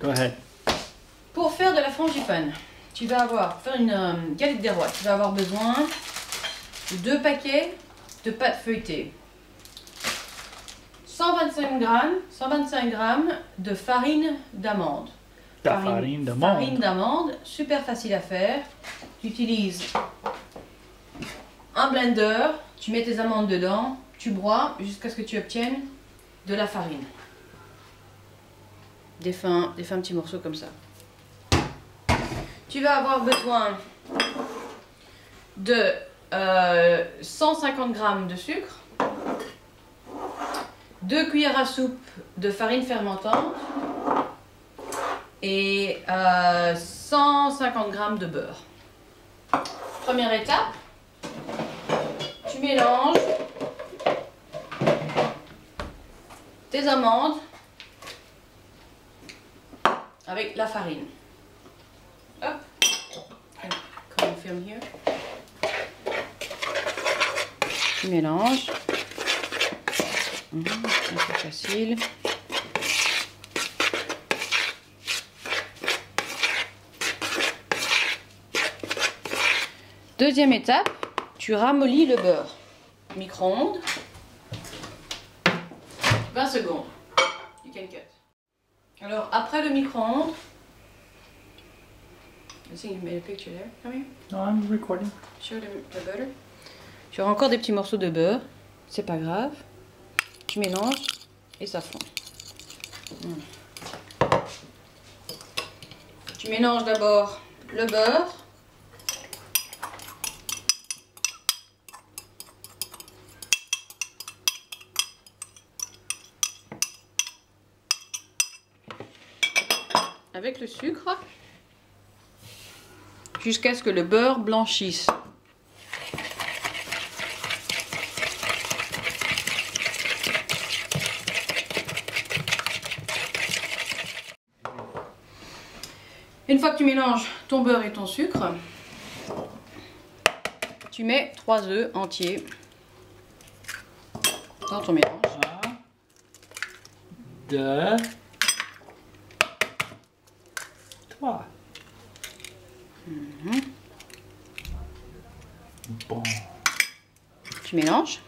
Go ahead. Pour faire de la frangipane, tu vas faire une galette des rois. Tu vas avoir besoin de 2 paquets de pâte feuilletée, 125 grammes de farine d'amande. Farine d'amande. Farine d'amande, super facile à faire. Tu utilises un blender, tu mets tes amandes dedans, tu broies jusqu'à ce que tu obtiennes de la farine. Des fins petits morceaux comme ça. Tu vas avoir besoin de 150 g de sucre, 2 cuillères à soupe de farine fermentante et 150 g de beurre. Première étape, tu mélanges tes amandes avec la farine. Hop, come film here. Tu mélanges. C'est facile. Deuxième étape, tu ramollis le beurre. Micro-ondes. 20 secondes. You can cut. Alors, après le micro-ondes, I think you made a picture there. Come here. No, I'm recording. Show the butter. Tu auras encore des petits morceaux de beurre. C'est pas grave. Tu mélanges et ça fond. Tu mélanges d'abord le beurre. Avec le sucre jusqu'à ce que le beurre blanchisse. Une fois que tu mélanges ton beurre et ton sucre, tu mets 3 œufs entiers dans ton mélange. 1, 2, 3. Bon. Tu mélanges.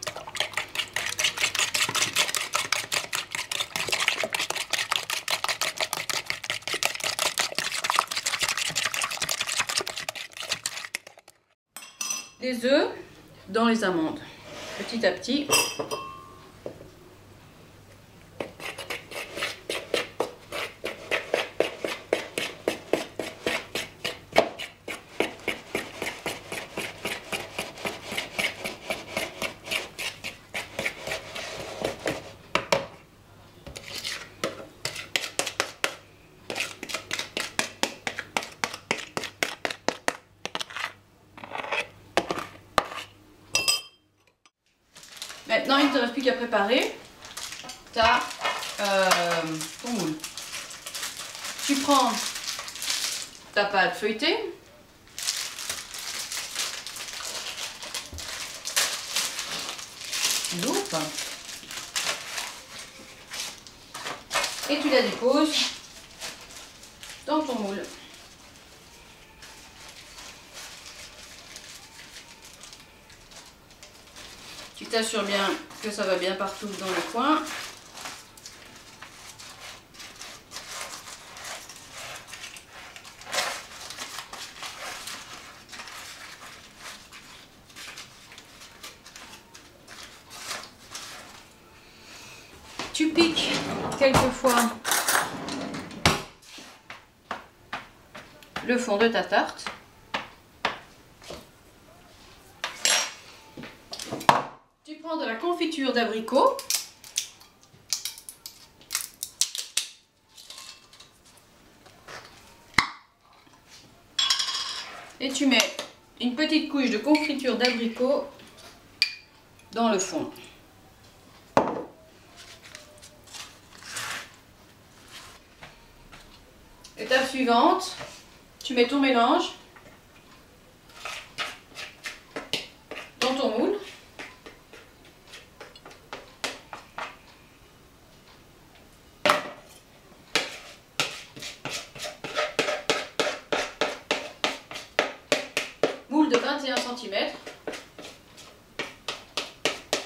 Les œufs dans les amandes, petit à petit. Maintenant, il ne te reste plus qu'à préparer ton moule. Tu prends ta pâte feuilletée. Tu l'ouvres. Et tu la déposes dans ton moule. Tu t'assures bien que ça va bien partout dans le coin. Tu piques quelquefois le fond de ta tarte. Tu prends de la confiture d'abricot. Et tu mets une petite couche de confiture d'abricot dans le fond. Étape suivante, tu mets ton mélange dans ton moule. 21 cm.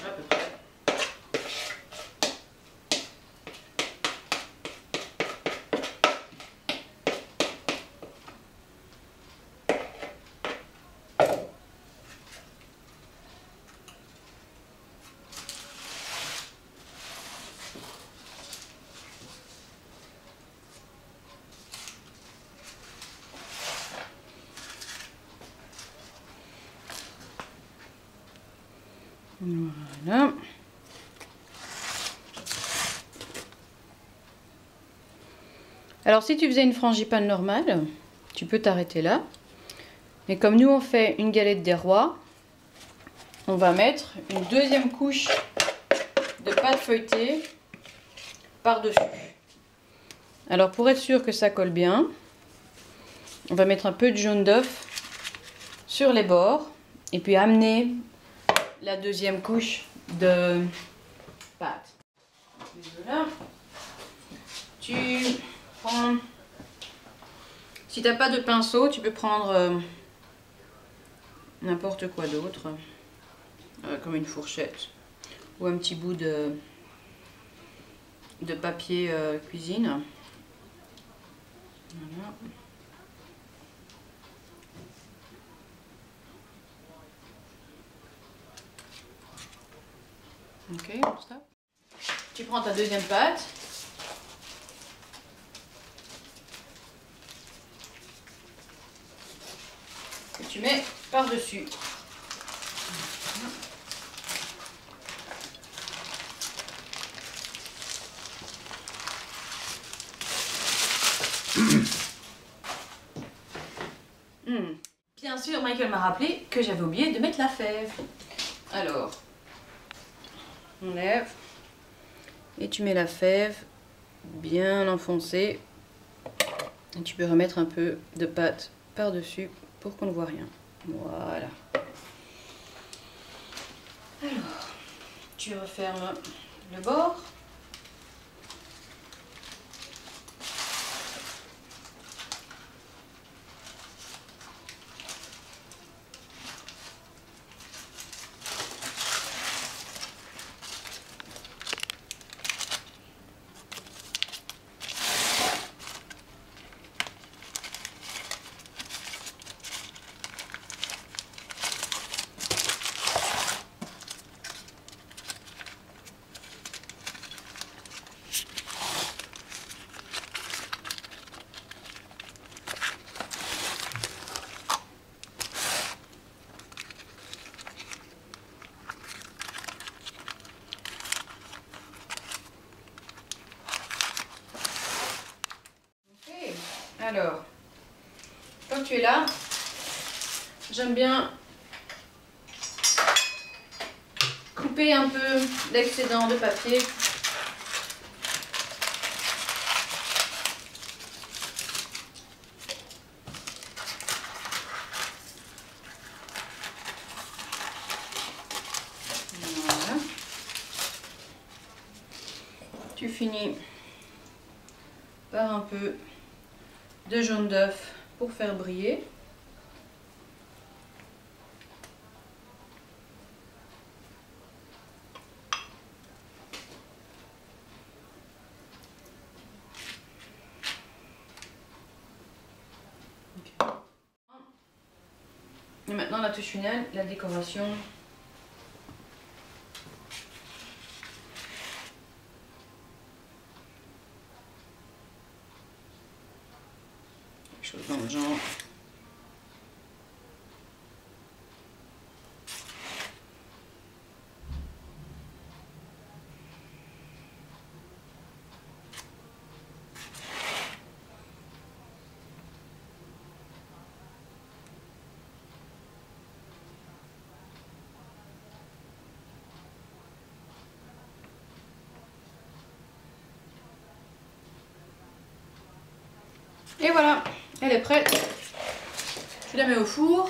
À peu près. Voilà. Alors si tu faisais une frangipane normale, tu peux t'arrêter là. Mais comme nous on fait une galette des rois, on va mettre une deuxième couche de pâte feuilletée par-dessus. Alors pour être sûr que ça colle bien, on va mettre un peu de jaune d'œuf sur les bords et puis amener la deuxième couche de pâte. Voilà. Tu prends, si tu n'as pas de pinceau, tu peux prendre n'importe quoi d'autre, comme une fourchette ou un petit bout de papier cuisine. Voilà. Ok, comme ça. Tu prends ta deuxième pâte. Que tu mets par-dessus. Bien sûr, Michael m'a rappelé que j'avais oublié de mettre la fève. Alors, on lève et tu mets la fève bien enfoncée. Et tu peux remettre un peu de pâte par-dessus pour qu'on ne voit rien. Voilà. Alors, tu refermes le bord. Alors, quand tu es là, j'aime bien couper un peu l'excédent de papier. Voilà. Tu finis par un peu de jaune d'œuf pour faire briller. Okay. Et maintenant la touche finale, la décoration. Quelque chose dans le genre. Et voilà, elle est prête. Je la mets au four.